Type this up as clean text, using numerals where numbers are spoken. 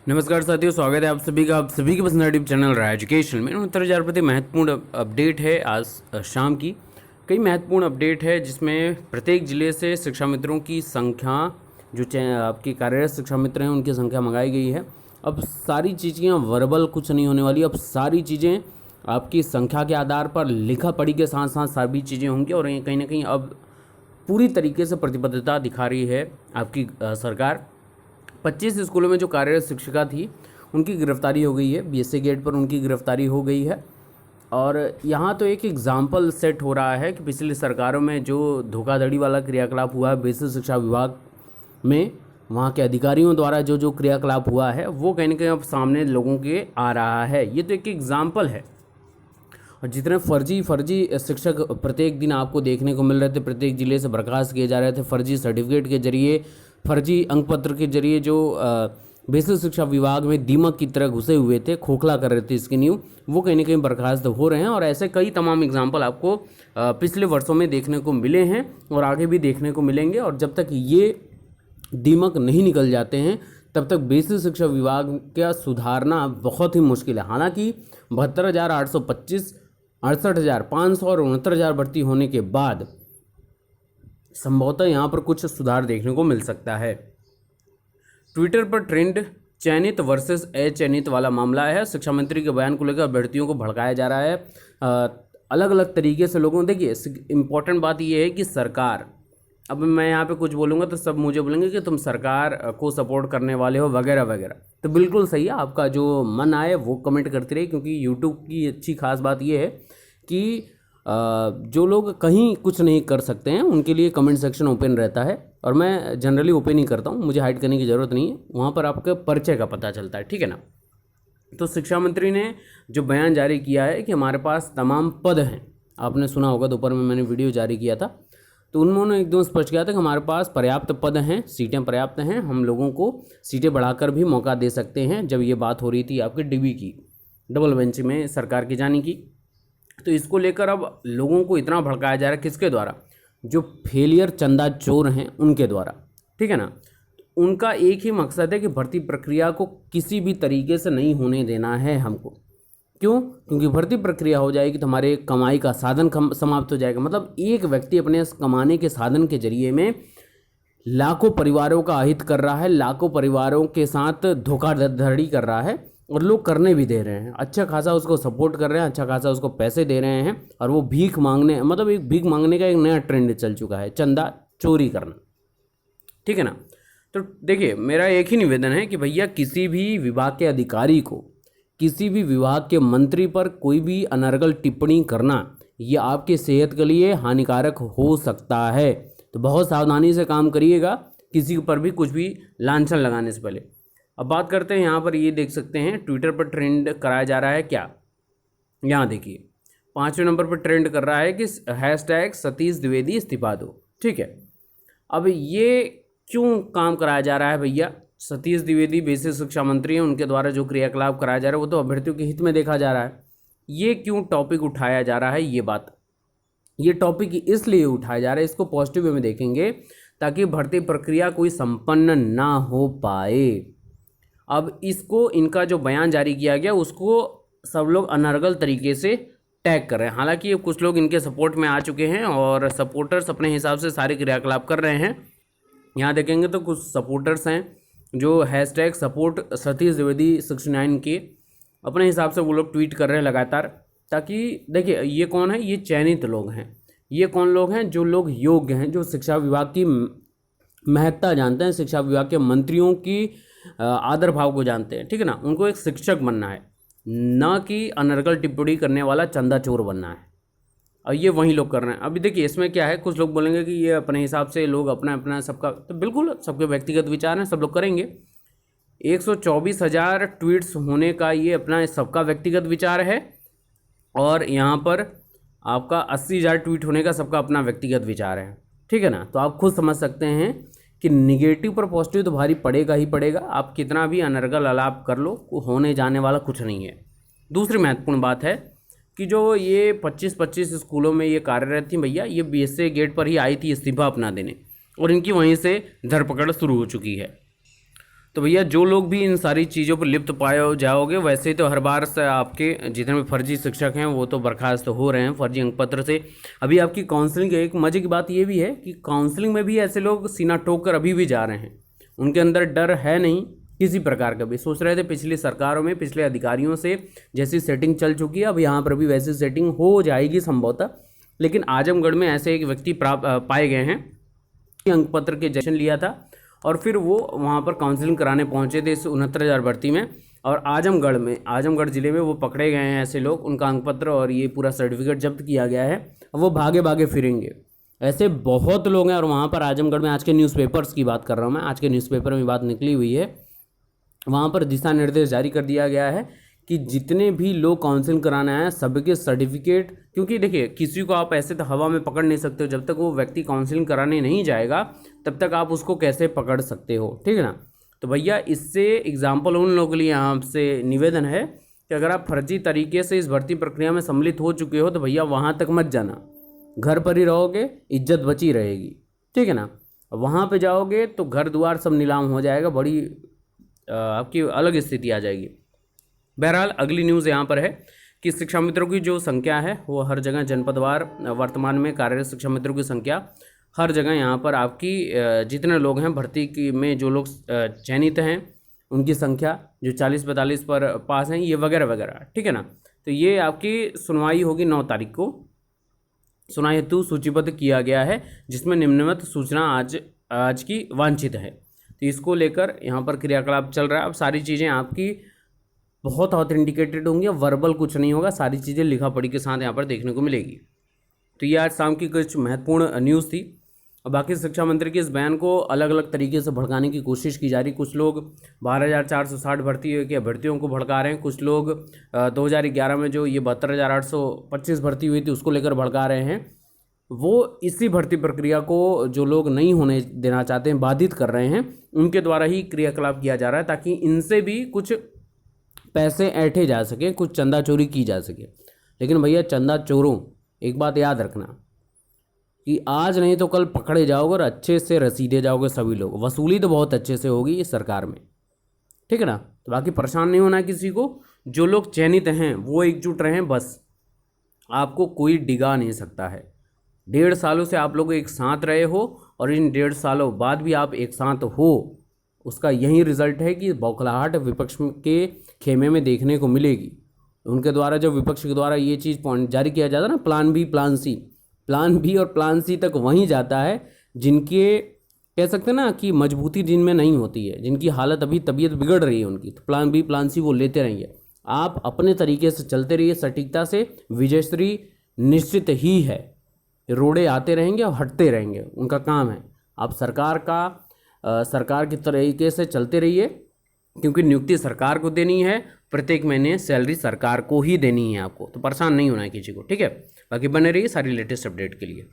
नमस्कार साथियों, स्वागत है आप सभी का पसंदीदा यूट्यूब चैनल रहा एजुकेशन में। उत्तर हजार प्रति महत्वपूर्ण अपडेट है आज शाम की। कई महत्वपूर्ण अपडेट है जिसमें प्रत्येक जिले से शिक्षा मित्रों की संख्या, जो आपके कार्यरत शिक्षा मित्र हैं उनकी संख्या मंगाई गई है। अब सारी चीज़ें वर्बल कुछ नहीं होने वाली, अब सारी चीज़ें आपकी संख्या के आधार पर लिखा पढ़ी के साथ साथ सभी चीज़ें होंगी। और कहीं ना कहीं अब पूरी तरीके से प्रतिबद्धता दिखा रही है आपकी सरकार। 25 स्कूलों में जो कार्यरत शिक्षिका थी उनकी गिरफ्तारी हो गई है, बीएसए गेट पर उनकी गिरफ्तारी हो गई है। और यहाँ तो एक एग्जाम्पल सेट हो रहा है कि पिछली सरकारों में जो धोखाधड़ी वाला क्रियाकलाप हुआ है बेसिक शिक्षा विभाग में, वहाँ के अधिकारियों द्वारा जो जो क्रियाकलाप हुआ है वो कहीं ना कहीं अब सामने लोगों के आ रहा है। ये तो एक एग्जाम्पल है। और जितने फर्जी शिक्षक प्रत्येक दिन आपको देखने को मिल रहे थे, प्रत्येक ज़िले से बर्खास्त किए जा रहे थे, फर्जी सर्टिफिकेट के जरिए, फर्जी अंक पत्र के जरिए जो बेसिक शिक्षा विभाग में दीमक की तरह घुसे हुए थे, खोखला कर रहे थे इसकी नींव, वो कहीं ना कहीं बर्खास्त हो रहे हैं। और ऐसे कई तमाम एग्जाम्पल आपको पिछले वर्षों में देखने को मिले हैं और आगे भी देखने को मिलेंगे। और जब तक ये दीमक नहीं निकल जाते हैं तब तक बेसिक शिक्षा विभाग का सुधारना बहुत ही मुश्किल है। हालांकि 72,825, 68,500 और 69,000 भर्ती होने के बाद संभवतः यहाँ पर कुछ सुधार देखने को मिल सकता है। ट्विटर पर ट्रेंड चयनित वर्सेस अचयनित वाला मामला है। शिक्षा मंत्री के बयान को लेकर अभ्यर्थियों को भड़काया जा रहा है अलग अलग तरीके से लोगों। देखिए, इम्पोर्टेंट बात यह है कि सरकार, अब मैं यहाँ पे कुछ बोलूँगा तो सब मुझे बोलेंगे कि तुम सरकार को सपोर्ट करने वाले हो वगैरह वगैरह। तो बिल्कुल सही है, आपका जो मन आए वो कमेंट करते रहिए, क्योंकि यूट्यूब की अच्छी खास बात यह है कि जो लोग कहीं कुछ नहीं कर सकते हैं उनके लिए कमेंट सेक्शन ओपन रहता है। और मैं जनरली ओपन ही करता हूँ, मुझे हाइड करने की ज़रूरत नहीं है, वहाँ पर आपके परिचय का पता चलता है, ठीक है ना। तो शिक्षा मंत्री ने जो बयान जारी किया है कि हमारे पास तमाम पद हैं, आपने सुना होगा, दोपहर में मैंने वीडियो जारी किया था, तो उन्होंने एकदम स्पष्ट किया था कि हमारे पास पर्याप्त पद हैं, सीटें पर्याप्त हैं, हम लोगों को सीटें बढ़ाकर भी मौका दे सकते हैं। जब ये बात हो रही थी आपके डीबी की, डबल बेंच में सरकार की जाने की, तो इसको लेकर अब लोगों को इतना भड़काया जा रहा है, किसके द्वारा? जो फेलियर चंदा चोर हैं उनके द्वारा, ठीक है ना। उनका एक ही मकसद है कि भर्ती प्रक्रिया को किसी भी तरीके से नहीं होने देना है हमको। क्यों? क्योंकि भर्ती प्रक्रिया हो जाएगी तो हमारे कमाई का साधन समाप्त हो जाएगा। मतलब एक व्यक्ति अपने कमाने के साधन के जरिए में लाखों परिवारों का अहित कर रहा है, लाखों परिवारों के साथ धोखाधड़ी कर रहा है, और लोग करने भी दे रहे हैं, अच्छा खासा उसको सपोर्ट कर रहे हैं, अच्छा खासा उसको पैसे दे रहे हैं। और वो भीख मांगने, मतलब एक भीख मांगने का एक नया ट्रेंड चल चुका है, चंदा चोरी करना, ठीक है ना। तो देखिए, मेरा एक ही निवेदन है कि भैया किसी भी विभाग के अधिकारी को, किसी भी विभाग के मंत्री पर कोई भी अनर्गल टिप्पणी करना, ये आपके सेहत के लिए हानिकारक हो सकता है। तो बहुत सावधानी से काम करिएगा, किसी पर भी कुछ भी लांछन लगाने से पहले। अब बात करते हैं, यहाँ पर ये देख सकते हैं ट्विटर पर ट्रेंड कराया जा रहा है क्या, यहाँ देखिए 5वें नंबर पर ट्रेंड कर रहा है कि हैशटैग सतीश द्विवेदी इस्तीफा दो, ठीक है। अब ये क्यों काम कराया जा रहा है भैया? सतीश द्विवेदी बेसिक शिक्षा मंत्री हैं, उनके द्वारा जो क्रियाकलाप कराया जा रहा है वो तो अभ्यर्थियों के हित में देखा जा रहा है। ये क्यों टॉपिक उठाया जा रहा है? ये टॉपिक इसलिए उठाया जा रहा है, इसको पॉजिटिव वे में देखेंगे ताकि भर्ती प्रक्रिया कोई संपन्न ना हो पाए। अब इसको, इनका जो बयान जारी किया गया उसको सब लोग अनर्गल तरीके से टैग कर रहे हैं। हालांकि कुछ लोग इनके सपोर्ट में आ चुके हैं और सपोर्टर्स अपने हिसाब से सारे क्रियाकलाप कर रहे हैं। यहाँ देखेंगे तो कुछ सपोर्टर्स हैं जो हैशटैग सपोर्ट सतीश द्विवेदी 69 के अपने हिसाब से वो लोग ट्वीट कर रहे हैं लगातार, ताकि देखिए ये कौन है, ये चयनित लोग हैं। ये कौन लोग हैं? जो लोग योग्य हैं, जो शिक्षा विभाग की महत्ता जानते हैं, शिक्षा विभाग के मंत्रियों की आदर भाव को जानते हैं, ठीक है ना। उनको एक शिक्षक बनना है, ना कि अनर्गल टिप्पणी करने वाला चंदा चोर बनना है। और ये वही लोग कर रहे हैं। अभी देखिए इसमें क्या है, कुछ लोग बोलेंगे कि ये अपने हिसाब से लोग अपना अपना सबका, तो बिल्कुल सबके व्यक्तिगत विचार हैं, सब लोग करेंगे। 124,000 ट्वीट्स होने का ये अपना सबका व्यक्तिगत विचार है, और यहाँ पर आपका 80,000 ट्वीट होने का सबका अपना व्यक्तिगत विचार है, ठीक है ना। तो आप खुद समझ सकते हैं कि निगेटिव पर पॉजिटिव तो भारी पड़ेगा ही पड़ेगा। आप कितना भी अनर्गल अलाप कर लो, होने जाने वाला कुछ नहीं है। दूसरी महत्वपूर्ण बात है कि जो ये 25 स्कूलों में ये कार्यरत थी भैया, ये बीएसए गेट पर ही आई थी इस्तीफा अपना देने, और इनकी वहीं से धरपकड़ शुरू हो चुकी है। तो भैया जो लोग भी इन सारी चीज़ों पर लिप्त पाए जाओगे, वैसे तो हर बार से आपके जितने भी फर्जी शिक्षक हैं वो तो बर्खास्त हो रहे हैं फर्जी अंक पत्र से। अभी आपकी काउंसलिंग, एक मज़े की बात ये भी है कि काउंसलिंग में भी ऐसे लोग सीना ठोक कर अभी भी जा रहे हैं। उनके अंदर डर है नहीं किसी प्रकार का भी। सोच रहे थे पिछली सरकारों में पिछले अधिकारियों से जैसी सेटिंग चल चुकी है, अब यहाँ पर भी वैसी सेटिंग हो जाएगी संभवतः। लेकिन आजमगढ़ में ऐसे एक व्यक्ति पाए गए हैं, अंक पत्र के जशन लिया था और फिर वो वहाँ पर काउंसलिंग कराने पहुँचे थे इस 69,000 भर्ती में, और आजमगढ़ ज़िले में वो पकड़े गए हैं ऐसे लोग। उनका अंक पत्र और ये पूरा सर्टिफिकेट जब्त किया गया है। वो भागे भागे फिरेंगे। ऐसे बहुत लोग हैं। और वहाँ पर आजमगढ़ में आज के न्यूज़पेपर्स की बात कर रहा हूँ मैं, आज के न्यूज़पेपर में बात निकली हुई है, वहाँ पर दिशा निर्देश जारी कर दिया गया है कि जितने भी लोग काउंसलिंग कराने आए सबके सर्टिफिकेट, क्योंकि देखिए किसी को आप ऐसे तो हवा में पकड़ नहीं सकते हो, जब तक वो व्यक्ति काउंसलिंग कराने नहीं जाएगा तब तक आप उसको कैसे पकड़ सकते हो, ठीक है ना। तो भैया इससे एग्जाम्पल उन लोगों के लिए आपसे निवेदन है कि अगर आप फर्जी तरीके से इस भर्ती प्रक्रिया में सम्मिलित हो चुके हो तो भैया वहाँ तक मत जाना, घर पर ही रहोगे, इज्जत बची रहेगी, ठीक है ना। वहाँ पे जाओगे तो घर द्वार सब नीलाम हो जाएगा, बड़ी आपकी अलग स्थिति आ जाएगी। बहरहाल अगली न्यूज़ यहाँ पर है कि शिक्षा मित्रों की जो संख्या है वो हर जगह जनपदवार वर्तमान में कार्यरत शिक्षा मित्रों की संख्या हर जगह यहाँ पर आपकी जितने लोग हैं भर्ती की में जो लोग चयनित हैं उनकी संख्या जो 40-45 पर पास हैं, ये वगैरह वगैरह, ठीक है ना। तो ये आपकी सुनवाई होगी 9 तारीख को। सुनवाई हेतु सूचीबद्ध किया गया है जिसमें निम्नलिखित सूचना आज की वांछित है। तो इसको लेकर यहाँ पर क्रियाकलाप चल रहा है। अब सारी चीज़ें आपकी बहुत ऑथेंटिकेटेड होंगी, वर्बल कुछ नहीं होगा, सारी चीज़ें लिखा पढ़ी के साथ यहाँ पर देखने को मिलेगी। तो ये आज शाम की कुछ महत्वपूर्ण न्यूज़ थी। और बाकी शिक्षा मंत्री के इस बयान को अलग अलग तरीके से भड़काने की कोशिश की जा रही। कुछ लोग 12,460 भर्ती के अभ्यर्थियों को भड़का रहे हैं, कुछ लोग 2011 में जो ये 72,825 भर्ती हुई थी उसको लेकर भड़का रहे हैं। वो इसी भर्ती प्रक्रिया को जो लोग नहीं होने देना चाहते हैं, बाधित कर रहे हैं, उनके द्वारा ही क्रियाकलाप किया जा रहा है ताकि इनसे भी कुछ पैसे ऐंठे जा सके, कुछ चंदा चोरी की जा सके। लेकिन भैया चंदा चोरों, एक बात याद रखना कि आज नहीं तो कल पकड़े जाओगे और अच्छे से रसीदे जाओगे सभी लोग। वसूली तो बहुत अच्छे से होगी इस सरकार में, ठीक है ना। तो बाकी परेशान नहीं होना किसी को। जो लोग चयनित हैं वो एकजुट रहें, बस आपको कोई डिगा नहीं सकता है। 1.5 सालों से आप लोग एक साथ रहे हो और इन 1.5 सालों बाद भी आप एक साथ हो, उसका यही रिजल्ट है कि बौखलाहट विपक्ष के खेमे में देखने को मिलेगी। उनके द्वारा जब विपक्ष के द्वारा ये चीज़ पॉइंट जारी किया जाता है ना, प्लान बी और प्लान सी तक वहीं जाता है जिनके कह सकते हैं ना कि मजबूती जिनमें नहीं होती है, जिनकी हालत अभी तबीयत बिगड़ रही है उनकी, तो प्लान बी प्लान सी वो लेते रहेंगे। आप अपने तरीके से चलते रहिए सटीकता से, विजयश्री निश्चित ही है। रोड़े आते रहेंगे और हटते रहेंगे, उनका काम है। आप सरकार की तरीके से चलते रहिए, क्योंकि नियुक्ति सरकार को देनी है, प्रत्येक महीने सैलरी सरकार को ही देनी है आपको। तो परेशान नहीं होना है किसी को, ठीक है। बाकी बने रहिए सारी लेटेस्ट अपडेट के लिए।